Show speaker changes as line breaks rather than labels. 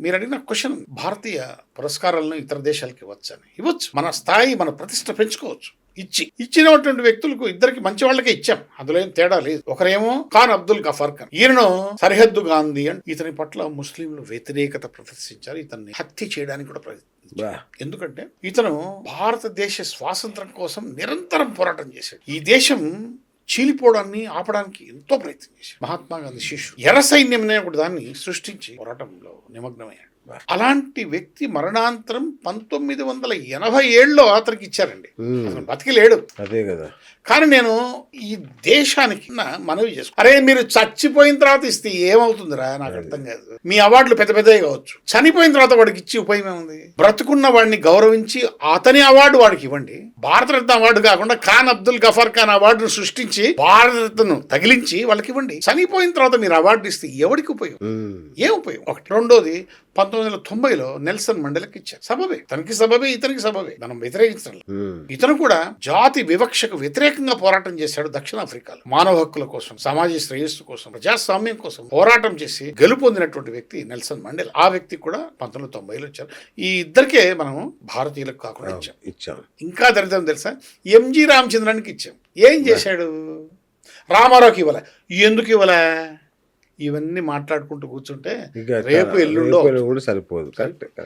మీరు అడిగిన క్వశ్చన్, భారతీయ పురస్కారాలను ఇతర దేశాలకి ఇవ్వచ్చని. ఇవ్వచ్చు, మన స్థాయి మన ప్రతిష్ట పెంచుకోవచ్చు. ఇచ్చినటువంటి వ్యక్తులకు ఇద్దరికి మంచి వాళ్ళకే ఇచ్చాం, అందులో ఏం తేడా లేదు. ఒకరేమో ఖాన్ అబ్దుల్ గఫార్ ఖాన్, ఈయనను సరిహద్దు గాంధీ అని. ఇతని పట్ల ముస్లింలు వ్యతిరేకత ప్రదర్శించారు, ఇతన్ని హత్య చేయడానికి కూడా ప్రయత్నించారు. ఎందుకంటే ఇతను భారతదేశ స్వాతంత్రం కోసం నిరంతరం పోరాటం చేశాడు. ఈ దేశం చీలిపోవడాన్ని ఆపడానికి ఎంతో ప్రయత్నం చేశాడు. మహాత్మా గాంధీ శిష్యుడు, ఎర్ర సైన్యం అనే ఒక దాన్ని సృష్టించి పోరాటంలో నిమగ్నమయ్యాడు. అలాంటి వ్యక్తి మరణాంతరం 1987లో అతనికి ఇచ్చారండి. అతను బతికిలేడు,
అదే కదా.
కానీ నేను ఈ దేశానికి మనవి చేసుకో, అరే మీరు చచ్చిపోయిన తర్వాత ఇస్తే ఏమవుతుందిరా నాకు అర్థం కాదు. మీ అవార్డులు పెద్ద పెద్దవి కావచ్చు, చనిపోయిన తర్వాత వాడికి ఇచ్చి ఉపయోగం ఏముంది? బ్రతుకున్న వాడిని గౌరవించి అతని అవార్డు వాడికి ఇవ్వండి. భారతరత్న అవార్డు కాకుండా ఖాన్ అబ్దుల్ గఫార్ ఖాన్ అవార్డును సృష్టించి భారతరత్నను తగిలించి వాళ్ళకి ఇవ్వండి. చనిపోయిన తర్వాత మీరు అవార్డు ఇస్తే ఎవరికి ఉపయోగం? ఏం ఉపయోగం? ఒకటి. రెండోది, 1990లో నెల్సన్ మండేలాకి ఇచ్చారు. సబబే, తనకి సబబే, ఇతనికి సబబే, మనం వ్యతిరేకించడం. ఇతను కూడా జాతి వివక్షకు వ్యతిరేకంగా పోరాటం చేశాడు దక్షిణాఫ్రికాలో. మానవ హక్కుల కోసం, సమాజ శ్రేయస్సు కోసం, ప్రజాస్వామ్యం కోసం పోరాటం చేసి గెలుపొందినటువంటి వ్యక్తి నెల్సన్ మండేలా. ఆ వ్యక్తి కూడా 1990లో ఇచ్చారు. ఈ ఇద్దరికే మనం భారతీయులకు కాకుండా ఇచ్చాం. ఇంకా దరిద్రం తెలుసా, ఎంజి రామచంద్రానికి ఇచ్చాం. ఏం చేశాడు? రామారావుకి ఇవ్వలే. ఎందుకు ఇవ్వలే? ఇవన్నీ మాట్లాడుకుంటూ కూర్చుంటే రేపు ఎల్లుండో
సరిపోదు. కరెక్ట్.